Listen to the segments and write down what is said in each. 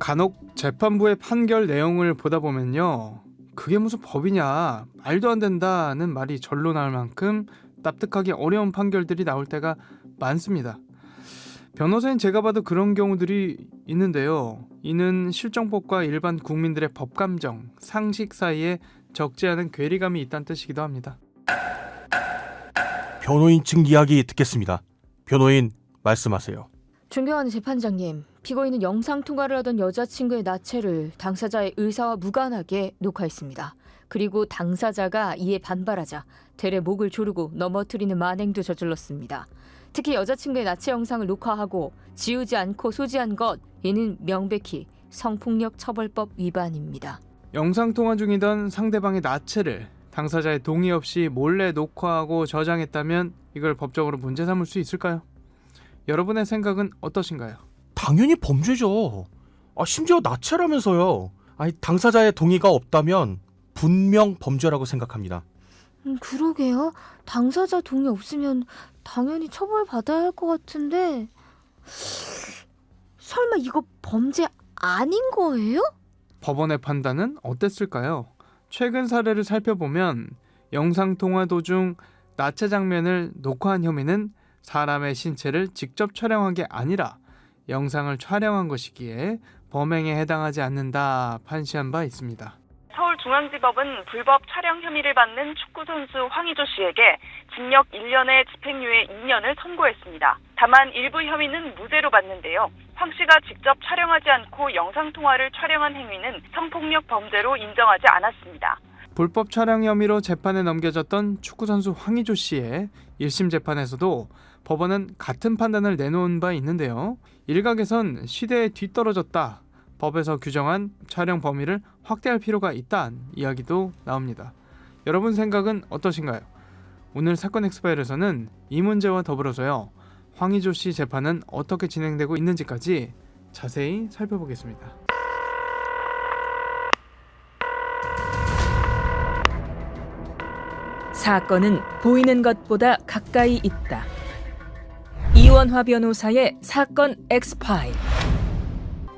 간혹 재판부의 판결 내용을 보다 보면요, 그게 무슨 법이냐, 말도 안 된다는 말이 절로 나올 만큼 납득하기 어려운 판결들이 나올 때가 많습니다. 변호사인 제가 봐도 그런 경우들이 있는데요. 이는 실정법과 일반 국민들의 법감정, 상식 사이에 적지 않은 괴리감이 있다는 뜻이기도 합니다. 변호인 측 이야기 듣겠습니다. 변호인 말씀하세요. 존경하는 재판장님, 피고인은 영상통화를 하던 여자친구의 나체를 당사자의 의사와 무관하게 녹화했습니다. 그리고 당사자가 이에 반발하자 대래 목을 조르고 넘어뜨리는 만행도 저질렀습니다. 특히 여자친구의 나체 영상을 녹화하고 지우지 않고 소지한 것, 이는 명백히 성폭력 처벌법 위반입니다. 영상통화 중이던 상대방의 나체를 당사자의 동의 없이 몰래 녹화하고 저장했다면 이걸 법적으로 문제 삼을 수 있을까요? 여러분의 생각은 어떠신가요? 당연히 범죄죠. 심지어 나체라면서요. 당사자의 동의가 없다면 분명 범죄라고 생각합니다. 그러게요. 당사자 동의 없으면 당연히 처벌받아야 할 것 같은데, 설마 이거 범죄 아닌 거예요? 법원의 판단은 어땠을까요? 최근 사례를 살펴보면 영상통화 도중 나체 장면을 녹화한 혐의는 사람의 신체를 직접 촬영한 게 아니라 영상을 촬영한 것이기에 범행에 해당하지 않는다 판시한 바 있습니다. 서울중앙지법은 불법 촬영 혐의를 받는 축구선수 황의조 씨에게 징역 1년에 집행유예 2년을 선고했습니다. 다만 일부 혐의는 무죄로 받는데요. 황 씨가 직접 촬영하지 않고 영상통화를 촬영한 행위는 성폭력 범죄로 인정하지 않았습니다. 불법 촬영 혐의로 재판에 넘겨졌던 축구선수 황의조 씨의 1심 재판에서도 법원은 같은 판단을 내놓은 바 있는데요. 일각에선 시대에 뒤떨어졌다, 법에서 규정한 촬영 범위를 확대할 필요가 있다는 이야기도 나옵니다. 여러분 생각은 어떠신가요? 오늘 사건 엑스파일에서는 이 문제와 더불어서요, 황의조 씨 재판은 어떻게 진행되고 있는지까지 자세히 살펴보겠습니다. 사건은 보이는 것보다 가까이 있다. 이원화 변호사의 사건 엑스파일.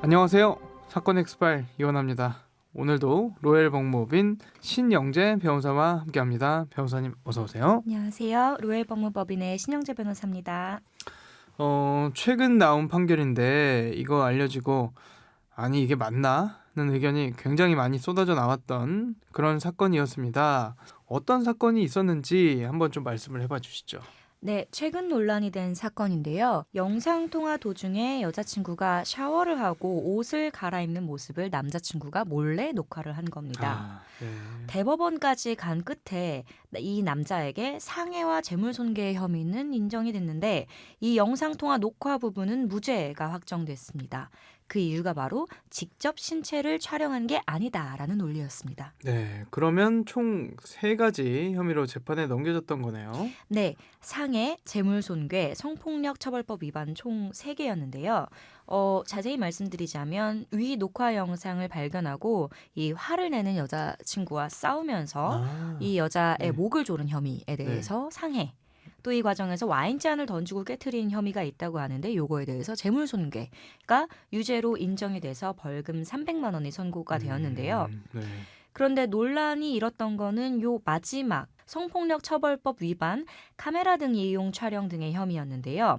안녕하세요. 사건 엑스파일 이원화입니다. 오늘도 로열 법무법인 신영재 변호사와 함께합니다. 변호사님 어서 오세요. 안녕하세요. 로열 법무법인의 신영재 변호사입니다. 최근 나온 판결인데 이거 알려지고 아니 이게 맞나? 는 의견이 굉장히 많이 쏟아져 나왔던 그런 사건이었습니다. 어떤 사건이 있었는지 한번 좀 말씀을 해봐 주시죠. 네, 최근 논란이 된 사건인데요. 영상통화 도중에 여자친구가 샤워를 하고 옷을 갈아입는 모습을 남자친구가 몰래 녹화를 한 겁니다. 네. 대법원까지 간 끝에 이 남자에게 상해와 재물손괴 혐의는 인정이 됐는데 이 영상통화 녹화 부분은 무죄가 확정됐습니다. 그 이유가 바로 직접 신체를 촬영한 게 아니다라는 논리였습니다. 네, 그러면 총 3가지 혐의로 재판에 넘겨졌던 거네요. 네, 상해, 재물손괴, 성폭력 처벌법 위반 총 3개였는데요. 자세히 말씀드리자면 위 녹화 영상을 발견하고 이 화를 내는 여자친구와 싸우면서 이 여자의 네. 목을 조른 혐의에 대해서 상해, 또 이 과정에서 와인잔을 던지고 깨트린 혐의가 있다고 하는데 요거에 대해서 재물손괴가 유죄로 인정이 돼서 벌금 300만 원이 선고가 되었는데요. 네. 그런데 논란이 일었던 거는 요 마지막 성폭력 처벌법 위반, 카메라 등 이용 촬영 등의 혐의였는데요.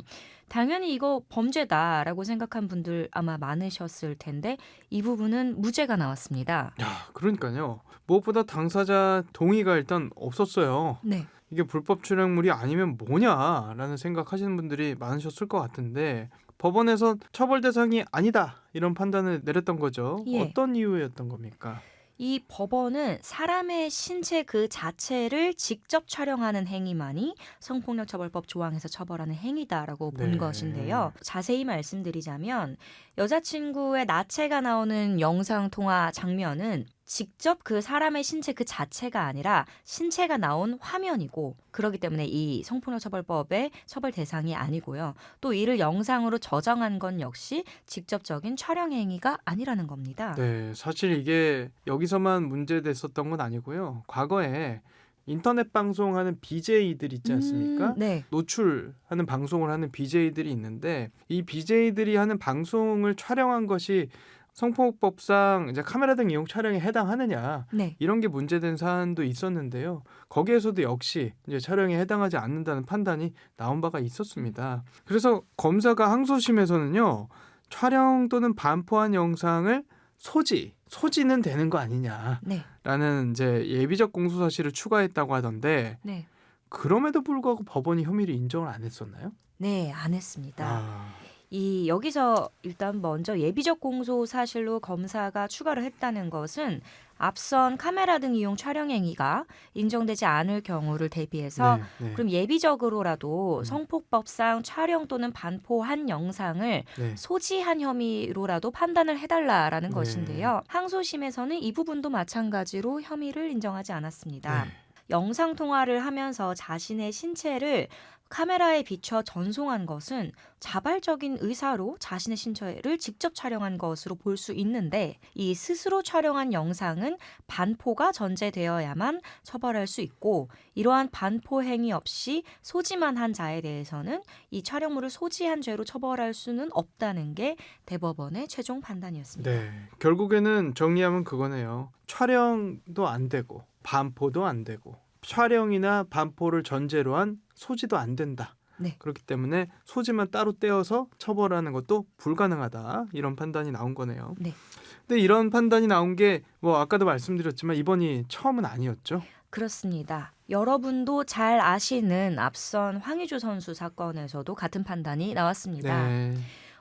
당연히 이거 범죄다라고 생각한 분들 아마 많으셨을 텐데 이 부분은 무죄가 나왔습니다. 그러니까요. 무엇보다 당사자 동의가 일단 없었어요. 네. 이게 불법 촬영물이 아니면 뭐냐라는 생각하시는 분들이 많으셨을 것 같은데 법원에서 처벌 대상이 아니다 이런 판단을 내렸던 거죠. 예. 어떤 이유였던 겁니까? 이 법원은 사람의 신체 그 자체를 직접 촬영하는 행위만이 성폭력처벌법 조항에서 처벌하는 행위다라고 본 네. 것인데요. 자세히 말씀드리자면 여자친구의 나체가 나오는 영상통화 장면은 직접 그 사람의 신체 그 자체가 아니라 신체가 나온 화면이고 그렇기 때문에 이 성폭력처벌법의 처벌 대상이 아니고요. 또 이를 영상으로 저장한 건 역시 직접적인 촬영 행위가 아니라는 겁니다. 네, 사실 이게 여기서만 문제됐었던 건 아니고요. 과거에 인터넷 방송하는 BJ들 있지 않습니까? 네. 노출하는 방송을 하는 BJ들이 있는데 이 BJ들이 하는 방송을 촬영한 것이 성폭법상 이제 카메라 등 이용 촬영에 해당하느냐 네. 이런 게 문제된 사안도 있었는데요. 거기에서도 역시 이제 촬영에 해당하지 않는다는 판단이 나온 바가 있었습니다. 그래서 검사가 항소심에서는요. 촬영 또는 반포한 영상을 소지는 되는 거 아니냐라는 네. 이제 예비적 공소 사실을 추가했다고 하던데 네. 그럼에도 불구하고 법원이 혐의를 인정을 안 했었나요? 네, 안 했습니다. 아, 여기서 일단 먼저 예비적 공소 사실로 검사가 추가를 했다는 것은 앞선 카메라 등 이용 촬영 행위가 인정되지 않을 경우를 대비해서 네. 그럼 예비적으로라도 음. 성폭법상 촬영 또는 반포한 영상을 네. 소지한 혐의로라도 판단을 해달라라는 네. 것인데요. 항소심에서는 이 부분도 마찬가지로 혐의를 인정하지 않았습니다. 네. 영상 통화를 하면서 자신의 신체를 카메라에 비춰 전송한 것은 자발적인 의사로 자신의 신체를 직접 촬영한 것으로 볼 수 있는데 이 스스로 촬영한 영상은 반포가 전제되어야만 처벌할 수 있고 이러한 반포 행위 없이 소지만 한 자에 대해서는 이 촬영물을 소지한 죄로 처벌할 수는 없다는 게 대법원의 최종 판단이었습니다. 네. 결국에는 정리하면 그거네요. 촬영도 안 되고 반포도 안 되고 촬영이나 반포를 전제로 한 소지도 안 된다. 네. 그렇기 때문에 소지만 따로 떼어서 처벌하는 것도 불가능하다. 이런 판단이 나온 거네요. 네. 근데 이런 판단이 나온 게 뭐 아까도 말씀드렸지만 이번이 처음은 아니었죠. 그렇습니다. 여러분도 잘 아시는 앞선 황의조 선수 사건에서도 같은 판단이 나왔습니다. 네.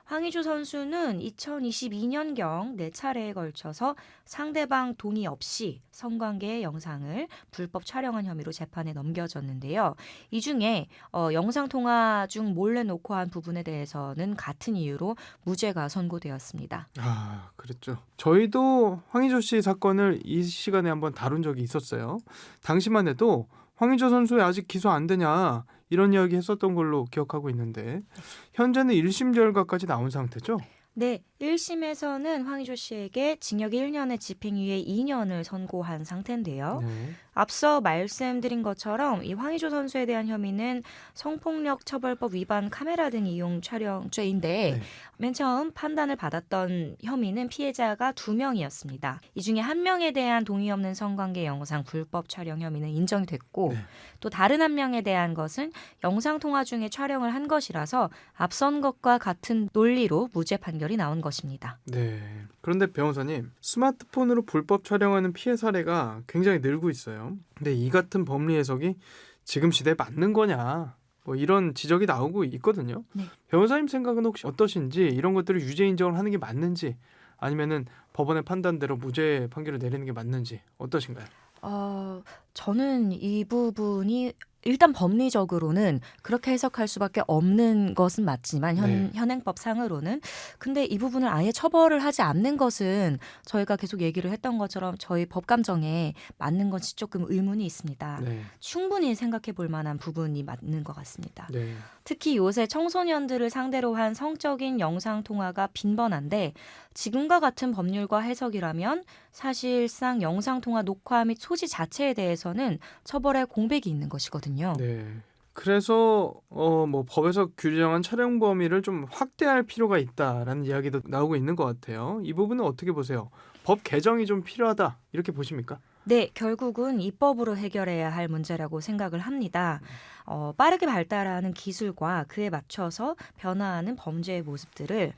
황의조 선수는 2022년경 4차례에 걸쳐서 상대방 동의 없이 성관계의 영상을 불법 촬영한 혐의로 재판에 넘겨졌는데요. 이 중에 영상 통화 중 몰래 녹화한 부분에 대해서는 같은 이유로 무죄가 선고되었습니다. 아, 그랬죠. 저희도 황의조 씨 사건을 이 시간에 한번 다룬 적이 있었어요. 당시만 해도 황의조 선수에 아직 기소 안 되냐 이런 이야기 했었던 걸로 기억하고 있는데 현재는 1심 결과까지 나온 상태죠? 네, 1심에서는 황의조 씨에게 징역 1년에 집행유예 2년을 선고한 상태인데요. 네. 앞서 말씀드린 것처럼 이 황의조 선수에 대한 혐의는 성폭력 처벌법 위반 카메라 등 이용 촬영죄인데 네. 맨 처음 판단을 받았던 혐의는 피해자가 2명이었습니다. 이 중에 1명에 대한 동의 없는 성관계 영상 불법 촬영 혐의는 인정이 됐고 네. 또 다른 1명에 대한 것은 영상 통화 중에 촬영을 한 것이라서 앞선 것과 같은 논리로 무죄 판결이 나온 것입니다. 네. 그런데 변호사님, 스마트폰으로 불법 촬영하는 피해 사례가 굉장히 늘고 있어요. 근데 이 같은 법리 해석이 지금 시대에 맞는 거냐? 뭐 이런 지적이 나오고 있거든요. 네. 변호사님 생각은 혹시 어떠신지 이런 것들을 유죄 인정을 하는 게 맞는지 아니면은 법원의 판단대로 무죄 판결을 내리는 게 맞는지 어떠신가요? 저는 이 부분이 일단 법리적으로는 그렇게 해석할 수밖에 없는 것은 맞지만 네. 현행법상으로는 근데 이 부분을 아예 처벌을 하지 않는 것은 저희가 계속 얘기를 했던 것처럼 저희 법감정에 맞는 것이 조금 의문이 있습니다. 네. 충분히 생각해 볼 만한 부분이 맞는 것 같습니다. 네. 특히 요새 청소년들을 상대로 한 성적인 영상 통화가 빈번한데 지금과 같은 법률과 해석이라면 사실상 영상 통화 녹화 및 소지 자체에 대해서는 처벌의 공백이 있는 것이거든요. 네. 그래서 뭐 법에서 규정한 촬영 범위를 좀 확대할 필요가 있다라는 이야기도 나오고 있는 것 같아요. 이 부분은 어떻게 보세요? 법 개정이 좀 필요하다 이렇게 보십니까? 네, 결국은 입법으로 해결해야 할 문제라고 생각을 합니다. 빠르게 발달하는 기술과 그에 맞춰서 변화하는 범죄의 모습들을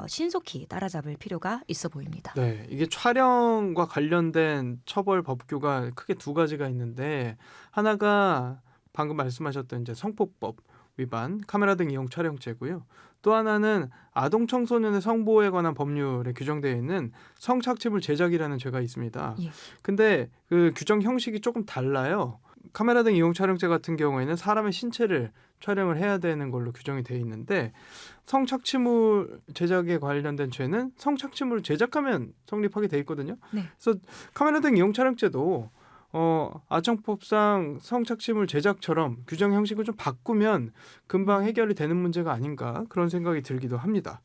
신속히 따라잡을 필요가 있어 보입니다. 네, 이게 촬영과 관련된 처벌 법규가 크게 두 가지가 있는데 하나가 방금 말씀하셨던 이제 성폭법 위반 카메라 등 이용 촬영죄고요. 또 하나는 아동 청소년의 성보호에 관한 법률에 규정되어 있는 성착취물 제작이라는 죄가 있습니다. 예. 근데 그 규정 형식이 조금 달라요. 카메라 등 이용 촬영죄 같은 경우에는 사람의 신체를 촬영을 해야 되는 걸로 규정이 되어 있는데 성착취물 제작에 관련된 죄는 성착취물을 제작하면 성립하게 돼 있거든요. 네. 그래서 카메라 등 이용 촬영죄도 아청법상 성착취물 제작처럼 규정 형식을 좀 바꾸면 금방 해결이 되는 문제가 아닌가 그런 생각이 들기도 합니다.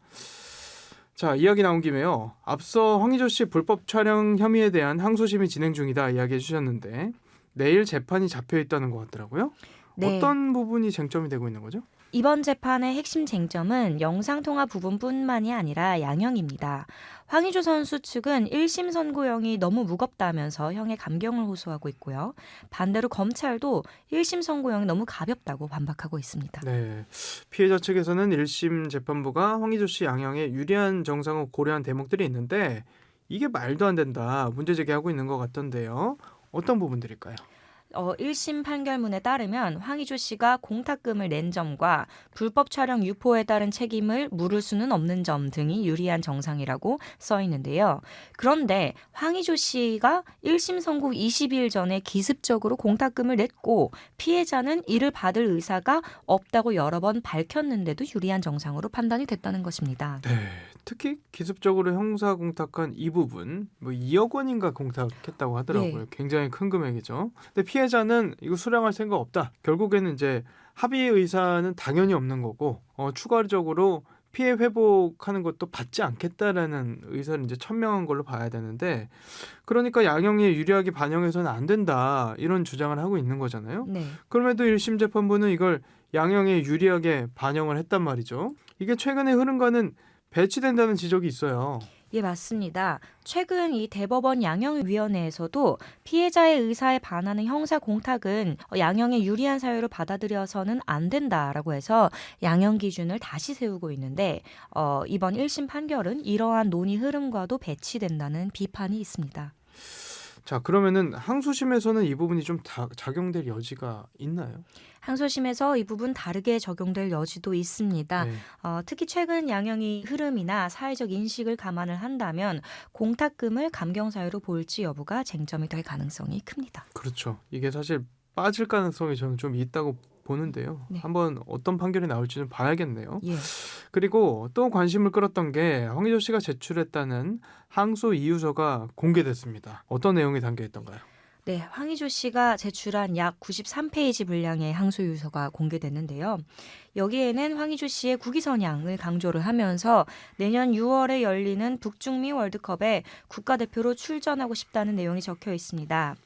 자, 이야기 나온 김에요. 앞서 황의조 씨 불법 촬영 혐의에 대한 항소심이 진행 중이다 이야기해 주셨는데 내일 재판이 잡혀 있다는 것 같더라고요. 네. 어떤 부분이 쟁점이 되고 있는 거죠? 이번 재판의 핵심 쟁점은 영상통화 부분뿐만이 아니라 양형입니다. 황의조 선수 측은 1심 선고형이 너무 무겁다면서 형에 감경을 호소하고 있고요. 반대로 검찰도 1심 선고형이 너무 가볍다고 반박하고 있습니다. 네, 피해자 측에서는 1심 재판부가 황의조 씨 양형에 유리한 정상을 고려한 대목들이 있는데 이게 말도 안 된다 문제 제기하고 있는 것 같던데요. 어떤 부분들일까요? 1심 판결문에 따르면 황의조 씨가 공탁금을 낸 점과 불법 촬영 유포에 따른 책임을 물을 수는 없는 점 등이 유리한 정상이라고 써 있는데요. 그런데 황의조 씨가 1심 선고 20일 전에 기습적으로 공탁금을 냈고 피해자는 이를 받을 의사가 없다고 여러 번 밝혔는데도 유리한 정상으로 판단이 됐다는 것입니다. 네, 특히 기습적으로 형사 공탁한 이 부분 뭐 2억 원인가 공탁했다고 하더라고요. 네. 굉장히 큰 금액이죠. 근데 피해자는 이거 수령할 생각 없다. 결국에는 이제 합의 의사는 당연히 없는 거고 추가적으로 피해 회복하는 것도 받지 않겠다라는 의사를 이제 천명한 걸로 봐야 되는데 그러니까 양형에 유리하게 반영해서는 안 된다 이런 주장을 하고 있는 거잖아요. 네. 그럼에도 1심 재판부는 이걸 양형에 유리하게 반영을 했단 말이죠. 이게 최근의 흐름과는 배치된다는 지적이 있어요. 예, 맞습니다. 최근 이 대법원 양형위원회에서도 피해자의 의사에 반하는 형사 공탁은 양형에 유리한 사유로 받아들여서는 안 된다라고 해서 양형 기준을 다시 세우고 있는데 이번 1심 판결은 이러한 논의 흐름과도 배치된다는 비판이 있습니다. 자, 그러면은 항소심에서는 이 부분이 좀 작용될 여지가 있나요? 항소심에서 이 부분 다르게 적용될 여지도 있습니다. 네. 특히 최근 양형의 흐름이나 사회적 인식을 감안을 한다면 공탁금을 감경 사유로 볼지 여부가 쟁점이 될 가능성이 큽니다. 그렇죠. 이게 사실 빠질 가능성이 저는 좀 있다고 보는데요. 네. 한번 어떤 판결이 나올지 좀 봐야겠네요. 예. 그리고 또 관심을 끌었던 게 황의조 씨가 제출했다는 항소 이유서가 공개됐습니다. 어떤 내용이 담겨 있던가요? 네, 황의조 씨가 제출한 약 93페이지 분량의 항소유서가 공개됐는데요. 여기에는 황의조 씨의 국위선양을 강조를 하면서 내년 6월에 열리는 북중미 월드컵에 국가대표로 출전하고 싶다는 내용이 적혀 있습니다.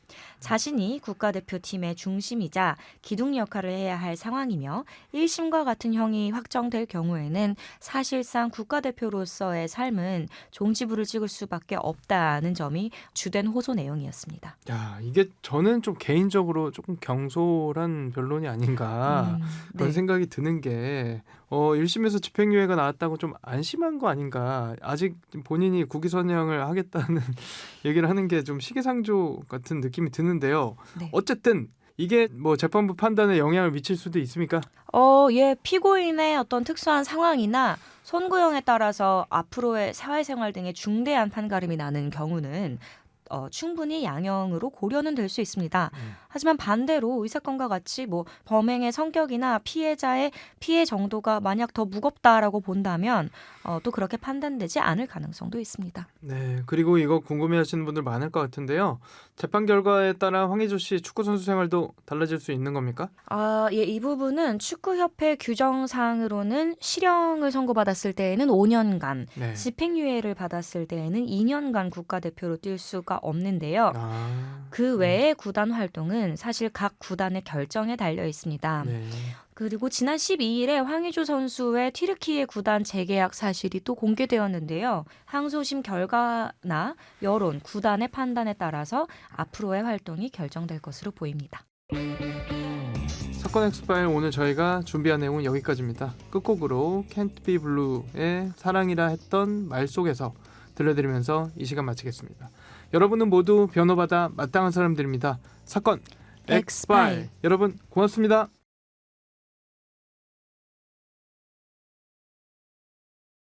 자신이 국가대표팀의 중심이자 기둥 역할을 해야 할 상황이며 1심과 같은 형이 확정될 경우에는 사실상 국가대표로서의 삶은 종지부를 찍을 수밖에 없다는 점이 주된 호소 내용이었습니다. 야, 이게 저는 좀 개인적으로 조금 경솔한 변론이 아닌가 그런 네. 생각이 드는 게 1심에서 집행유예가 나왔다고 좀 안심한 거 아닌가. 아직 본인이 국위선양을 하겠다는 얘기를 하는 게 좀 시기상조 같은 느낌이 드는데요. 네. 어쨌든 이게 뭐 재판부 판단에 영향을 미칠 수도 있습니까? 예, 피고인의 어떤 특수한 상황이나 선고형에 따라서 앞으로의 사회생활 등의 중대한 판가름이 나는 경우는 충분히 양형으로 고려는 될 수 있습니다. 하지만 반대로 이 사건과 같이 뭐 범행의 성격이나 피해자의 피해 정도가 만약 더 무겁다라고 본다면 또 그렇게 판단되지 않을 가능성도 있습니다. 네, 그리고 이거 궁금해하시는 분들 많을 것 같은데요. 재판 결과에 따라 황의조 씨 축구 선수 생활도 달라질 수 있는 겁니까? 예, 이 부분은 축구협회 규정상으로는 실형을 선고받았을 때에는 5년간, 네. 집행유예를 받았을 때에는 2년간 국가대표로 뛸 수가 없는데요. 아, 그 외에 구단 활동은 사실 각 구단의 결정에 달려 있습니다. 네. 그리고 지난 12일에 황의조 선수의 튀르키예 구단 재계약 사실이 또 공개되었는데요. 항소심 결과나 여론, 구단의 판단에 따라서 앞으로의 활동이 결정될 것으로 보입니다. 사건 엑스파일 오늘 저희가 준비한 내용은 여기까지입니다. 끝곡으로 Can't Be Blue의 사랑이라 했던 말 속에서 들려드리면서 이 시간 마치겠습니다. 여러분은 모두 변호받아 마땅한 사람들입니다. 사건 엑스파일. 여러분 고맙습니다.